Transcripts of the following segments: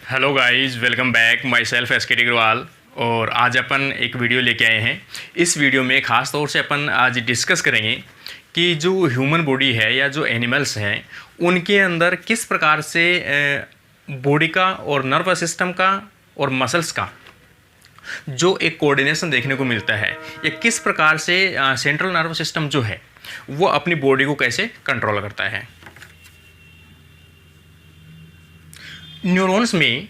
Hello guys, welcome back. Myself S K. Agarwal. और आज अपन एक वीडियो लेके आए हैं। इस वीडियो में ख़ास तौर से अपन आज डिस्कस करेंगे कि जो ह्यूमन बॉडी है या जो एनिमल्स हैं उनके अंदर किस प्रकार से बॉडी का और नर्वस सिस्टम का और मसल्स का जो एक कोऑर्डिनेशन देखने को मिलता है, या किस प्रकार से सेंट्रल नर्वस सिस्टम जो है वो अपनी बॉडी को कैसे कंट्रोल करता है। न्यूरॉन्स में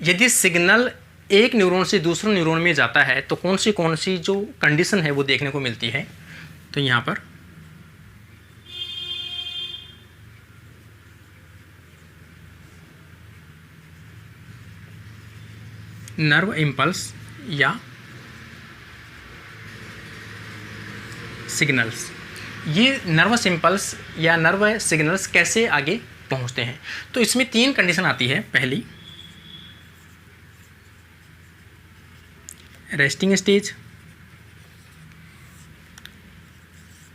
यदि सिग्नल एक न्यूरॉन से दूसरे न्यूरॉन में जाता है तो कौन सी जो कंडीशन है वो देखने को मिलती है। तो यहाँ पर नर्व इम्पल्स या सिग्नल्स, ये नर्वस इम्पल्स या नर्व सिग्नल्स कैसे आगे पहुंचते हैं। तो इसमें तीन कंडीशन आती है। पहली रेस्टिंग स्टेज,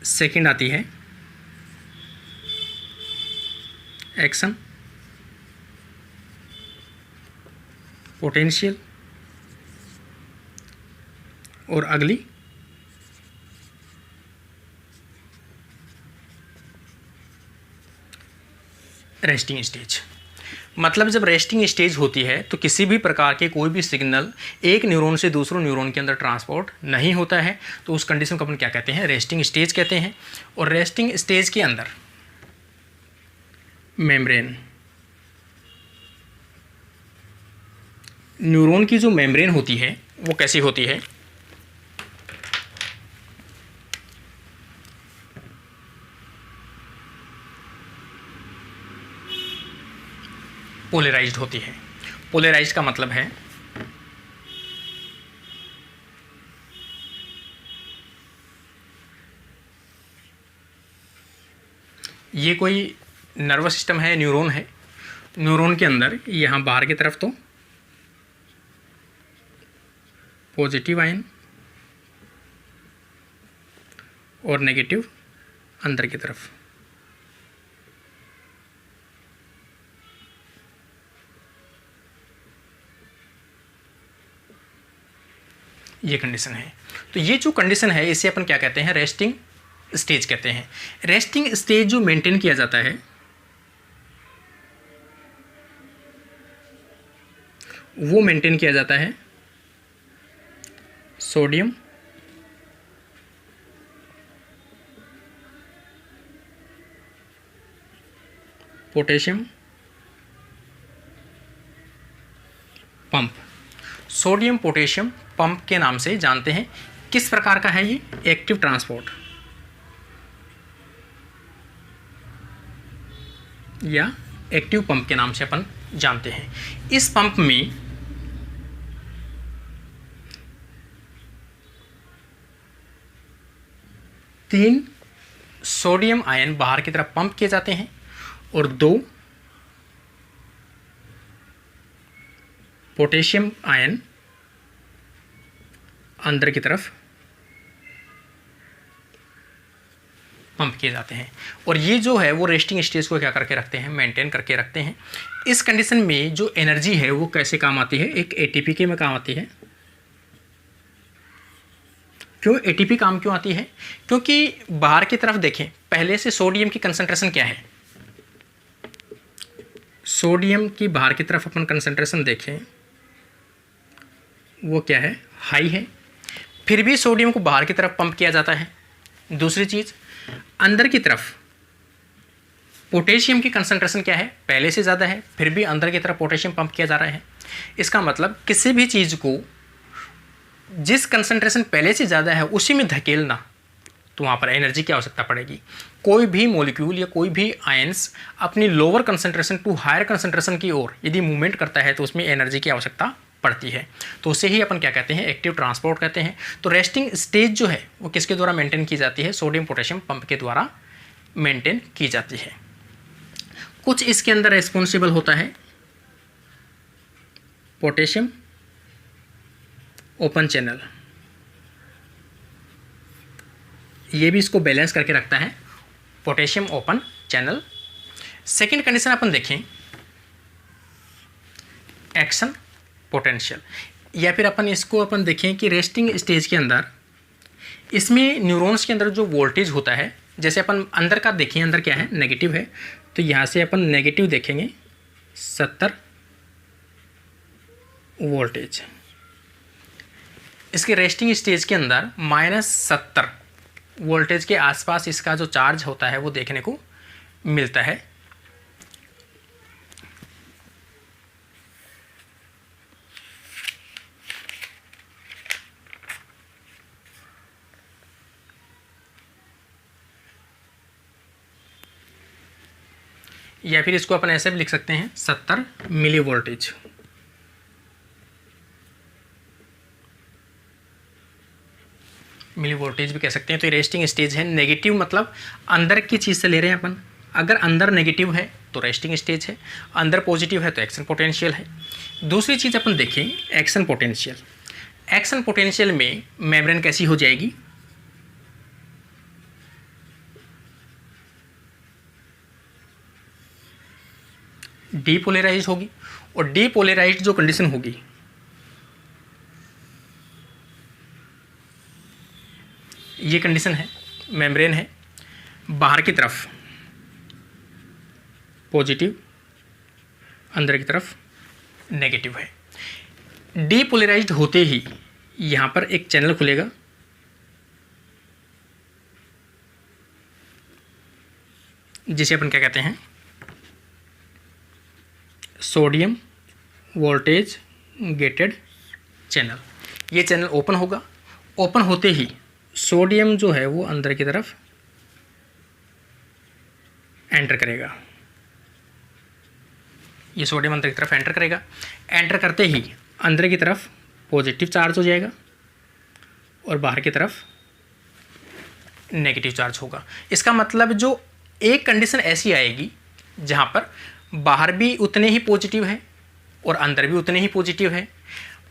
सेकंड आती है एक्शन पोटेंशियल, और अगली रेस्टिंग स्टेज। मतलब जब रेस्टिंग स्टेज होती है तो किसी भी प्रकार के कोई भी सिग्नल एक न्यूरॉन से दूसरे न्यूरॉन के अंदर ट्रांसपोर्ट नहीं होता है, तो उस कंडीशन को अपन क्या कहते हैं, रेस्टिंग स्टेज कहते हैं। और रेस्टिंग स्टेज के अंदर मेम्ब्रेन, न्यूरॉन की जो मेम्ब्रेन होती है वो कैसी होती है, पोलराइज्ड होती है। पोलराइज्ड का मतलब है ये कोई नर्वस सिस्टम है, न्यूरॉन है। न्यूरॉन के अंदर यहाँ बाहर की तरफ तो पॉजिटिव आयन और नेगेटिव अंदर की तरफ। ये कंडीशन है। तो ये जो कंडीशन है इसे अपन क्या कहते हैं, रेस्टिंग स्टेज कहते हैं। रेस्टिंग स्टेज जो मेंटेन किया जाता है वो मेंटेन किया जाता है sodium potassium pump. Sodium potassium pump के नाम से जानते हैं। किस प्रकार का है ये, एक्टिव ट्रांसपोर्ट या एक्टिव पंप के नाम से अपन जानते हैं। इस पंप में तीन सोडियम आयन बाहर की तरफ पंप किए जाते हैं और दो पोटेशियम आयन अंदर की तरफ पंप किए जाते हैं। और ये जो है वो रेस्टिंग स्टेज को क्या करके रखते हैं, मेंटेन करके रखते हैं। इस कंडीशन में जो एनर्जी है वो कैसे काम आती है, एक एटीपी के में काम आती है। क्यों एटीपी काम क्यों आती है, क्योंकि बाहर की तरफ देखें, पहले से सोडियम की कंसंट्रेशन क्या है, सोडियम की बाहर की तरफ अपन कंसंट्रेशन देखें वो क्या है, हाई है। फिर भी सोडियम को बाहर की तरफ पंप किया जाता है। दूसरी चीज़, अंदर की तरफ पोटेशियम की कंसंट्रेशन क्या है, पहले से ज़्यादा है, फिर भी अंदर की तरफ पोटेशियम पंप किया जा रहा है। इसका मतलब किसी भी चीज़ को जिस कंसंट्रेशन पहले से ज़्यादा है उसी में धकेलना, तो वहाँ पर एनर्जी की आवश्यकता पड़ेगी। कोई भी मॉलिक्यूल या कोई भी आयंस अपनी lower concentration to higher concentration की ओर यदि मूवमेंट करता है तो उसमें एनर्जी की आवश्यकता पड़ती है। तो उसे ही अपन क्या कहते हैं, एक्टिव ट्रांसपोर्ट कहते हैं। तो रेस्टिंग स्टेज जो है वो किसके द्वारा मेंटेन की जाती है, सोडियम पोटेशियम पंप के द्वारा मेंटेन की जाती है। कुछ इसके अंदर रेस्पॉन्सिबल होता है पोटेशियम ओपन चैनल, ये भी इसको बैलेंस करके रखता है, potassium open channel. Second condition अपन देखें, एक्शन पोटेंशियल। या फिर अपन देखें कि रेस्टिंग स्टेज के अंदर इसमें न्यूरॉन्स के अंदर जो वोल्टेज होता है, जैसे अपन अंदर का देखें, अंदर क्या है, नेगेटिव है, तो यहाँ से अपन नेगेटिव देखेंगे 70 वोल्टेज। इसके रेस्टिंग स्टेज के अंदर -70 वोल्टेज के आसपास इसका जो चार्ज होता है वो देखने को मिलता है। या फिर इसको अपन ऐसे भी लिख सकते हैं 70 मिली वोल्टेज। मिली वोल्टेज भी कह सकते हैं। तो ये रेस्टिंग स्टेज है। नेगेटिव मतलब अंदर की चीज़ से ले रहे हैं अपन। अगर अंदर नेगेटिव है तो रेस्टिंग स्टेज है, अंदर पॉजिटिव है तो एक्शन पोटेंशियल है। दूसरी चीज़ अपन देखें, एक्शन पोटेंशियल। एक्शन पोटेंशियल में मेम्ब्रेन कैसी हो जाएगी, डीपोलराइज होगी। और डीपोलराइज जो कंडीशन होगी, ये कंडीशन है, मेम्ब्रेन है, बाहर की तरफ पॉजिटिव, अंदर की तरफ नेगेटिव है। डीपोलराइज्ड होते ही यहाँ पर एक चैनल खुलेगा, जिसे अपन क्या कहते हैं, सोडियम वोल्टेज गेटेड चैनल। ये चैनल ओपन होगा। ओपन होते ही सोडियम जो है वो अंदर की तरफ एंटर करेगा। ये सोडियम अंदर की तरफ एंटर करेगा। एंटर करते ही अंदर की तरफ पॉजिटिव चार्ज हो जाएगा और बाहर की तरफ नेगेटिव चार्ज होगा। इसका मतलब जो एक कंडीशन ऐसी आएगी जहाँ पर बाहर भी उतने ही पॉजिटिव है और अंदर भी उतने ही पॉजिटिव है,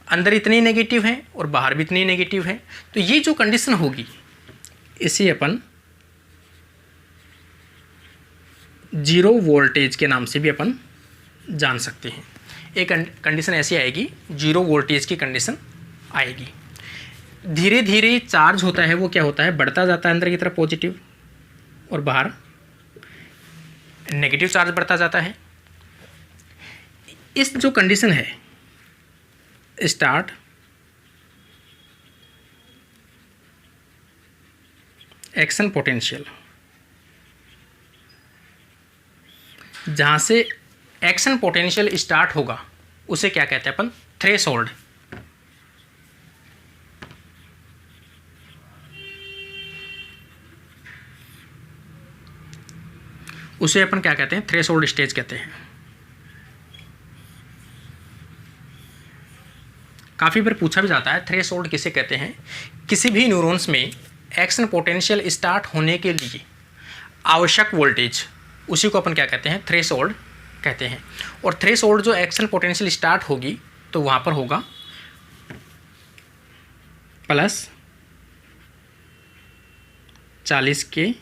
अंदर इतने ही नेगेटिव है और बाहर भी इतने ही नेगेटिव है। तो ये जो कंडीशन होगी इसे अपन जीरो वोल्टेज के नाम से भी अपन जान सकते हैं। एक कंडीशन ऐसी आएगी, जीरो वोल्टेज की कंडीशन आएगी। धीरे धीरे चार्ज होता है वो क्या होता है, बढ़ता जाता है अंदर की तरफ पॉजिटिव और बाहर नेगेटिव चार्ज बढ़ता जाता है। इस जो कंडीशन है, स्टार्ट एक्शन पोटेंशियल, जहाँ से एक्शन पोटेंशियल स्टार्ट होगा उसे क्या कहते हैं अपन, थ्रेशोल्ड। उसे अपन क्या कहते हैं, थ्रेशोल्ड स्टेज कहते हैं। काफ़ी बार पूछा भी जाता है थ्रेशोल्ड किसे कहते हैं। किसी भी न्यूरॉन्स में एक्शन पोटेंशियल स्टार्ट होने के लिए आवश्यक वोल्टेज, उसी को अपन क्या कहते हैं, थ्रेशोल्ड कहते हैं। और थ्रेशोल्ड जो एक्शन पोटेंशियल स्टार्ट होगी तो वहाँ पर होगा +40 के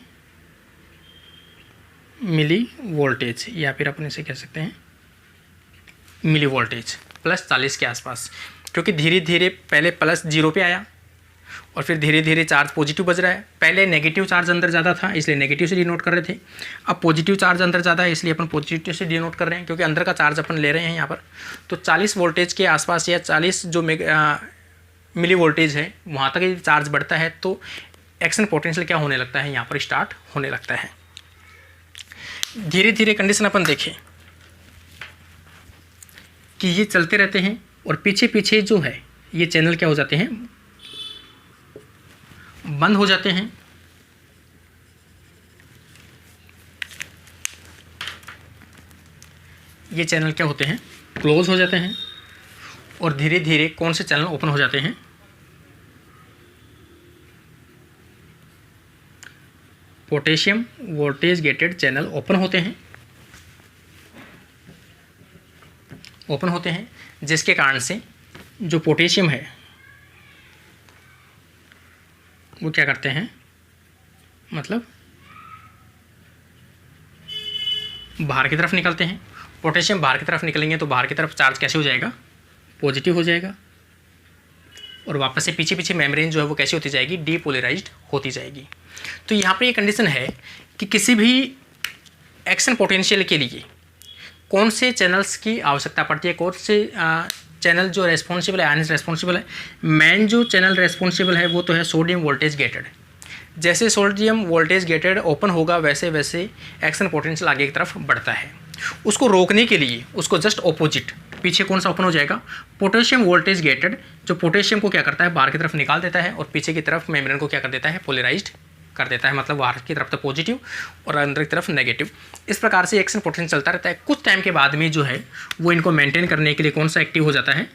मिली वोल्टेज, या फिर अपन इसे कह सकते हैं मिली वोल्टेज, +40 के आसपास। क्योंकि धीरे धीरे पहले +0 पे आया और फिर धीरे धीरे चार्ज पॉजिटिव बज रहा है। पहले नेगेटिव चार्ज अंदर ज़्यादा था इसलिए नेगेटिव से डिनोट कर रहे थे, अब पॉजिटिव चार्ज अंदर ज़्यादा है इसलिए अपन पॉजिटिव से डिनोट कर रहे हैं, क्योंकि अंदर का चार्ज अपन ले रहे हैं यहाँ पर। तो 40 वोल्टेज के आसपास या 40 जो मिली वोल्टेज है वहाँ तक चार्ज बढ़ता है तो एक्शन पोटेंशियल क्या होने लगता है, यहाँ पर स्टार्ट होने लगता है। धीरे धीरे कंडीशन अपन देखें कि ये चलते रहते हैं और पीछे पीछे जो है ये चैनल क्या हो जाते हैं, बंद हो जाते हैं। ये चैनल क्या होते हैं, क्लोज हो जाते हैं। और धीरे धीरे कौन से चैनल ओपन हो जाते हैं, potassium voltage gated channel open होते हैं। ओपन होते हैं जिसके कारण से जो पोटेशियम है वो क्या करते हैं, मतलब बाहर की तरफ निकलते हैं। पोटेशियम बाहर की तरफ निकलेंगे तो बाहर की तरफ चार्ज कैसे हो जाएगा, पॉजिटिव हो जाएगा, और वापस से पीछे पीछे मेम्ब्रेन जो है वो कैसी होती जाएगी, डीपोलराइज्ड होती जाएगी। तो यहाँ पे ये कंडीशन है कि किसी भी एक्शन पोटेंशियल के लिए कौन से चैनल्स की आवश्यकता पड़ती है, कौन से चैनल जो रेस्पॉन्सिबल है, आयन रेस्पॉन्सिबल है। मेन जो चैनल रेस्पॉन्सिबल है वो तो है सोडियम वोल्टेज गेटेड। जैसे सोडियम वोल्टेज गेटेड ओपन होगा वैसे वैसे एक्शन पोटेंशियल आगे की तरफ बढ़ता है। उसको रोकने के लिए उसको जस्ट ऑपोजिट पीछे कौन सा ओपन हो जाएगा, पोटेशियम वोल्टेज गेटेड, जो पोटेशियम को क्या करता है, बाहर की तरफ निकाल देता है और पीछे की तरफ मेम्ब्रेन को क्या कर देता है, पोलराइज्ड कर देता है, मतलब बाहर की तरफ तो पॉजिटिव और अंदर की तरफ नेगेटिव। इस प्रकार से एक्शन पोटेंशियल चलता रहता है। कुछ टाइम के बाद में जो है वो इनको मेंटेन करने के लिए कौन सा एक्टिव हो जाता है,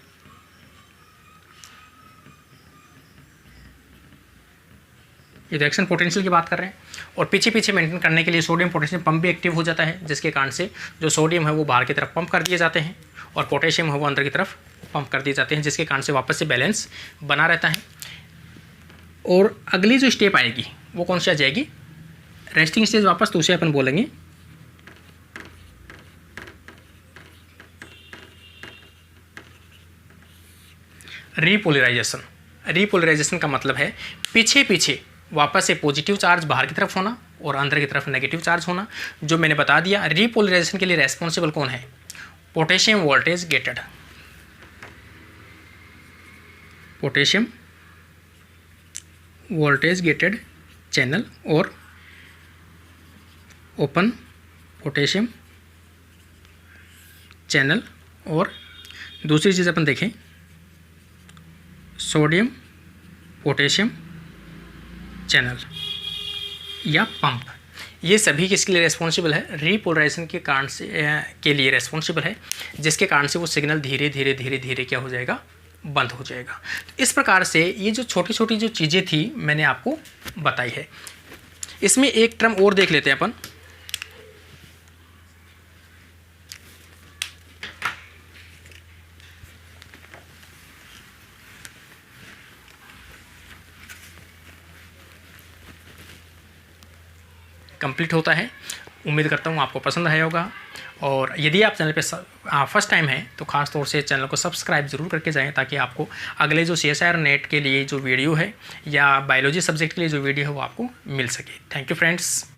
ये तो एक्शन पोटेंशियल की बात कर रहे हैं, और पीछे पीछे मेंटेन करने के लिए सोडियम पोटेशियम पंप भी एक्टिव हो जाता है, जिसके कारण से जो सोडियम है वो बाहर की तरफ पंप कर दिए जाते हैं और पोटेशियम है वो अंदर की तरफ पंप कर दिए जाते हैं, जिसके कारण से वापस से बैलेंस बना रहता है। और अगली जो स्टेप आएगी वो कौन सी आ जाएगी, रेस्टिंग स्टेज वापस, तो उसे अपन बोलेंगे रीपोलराइजेशन। रीपोलराइजेशन का मतलब है पीछे पीछे वापस से पॉजिटिव चार्ज बाहर की तरफ होना और अंदर की तरफ नेगेटिव चार्ज होना। जो मैंने बता दिया, रीपोलराइजेशन के लिए रेस्पॉन्सिबल कौन है, potassium voltage gated, potassium voltage gated channel और ओपन पोटेशियम चैनल। और दूसरी चीज़ अपन देखें, सोडियम पोटेशियम चैनल या पंप, ये सभी किसके लिए रेस्पॉन्सिबल है, रीपोलराइजेशन के कारण से के लिए रेस्पॉन्सिबल है, जिसके कारण से वो सिग्नल धीरे धीरे धीरे धीरे क्या हो जाएगा, बंद हो जाएगा। तो इस प्रकार से ये जो छोटी छोटी जो चीज़ें थी मैंने आपको बताई है। इसमें एक टर्म और देख लेते हैं अपन, कंप्लीट होता है। उम्मीद करता हूँ आपको पसंद आया होगा, और यदि आप चैनल पे फर्स्ट टाइम है तो खास तौर से चैनल को सब्सक्राइब जरूर करके जाएं, ताकि आपको अगले जो CSIR नेट के लिए जो वीडियो है या बायोलॉजी सब्जेक्ट के लिए जो वीडियो है वो आपको मिल सके। Thank you friends.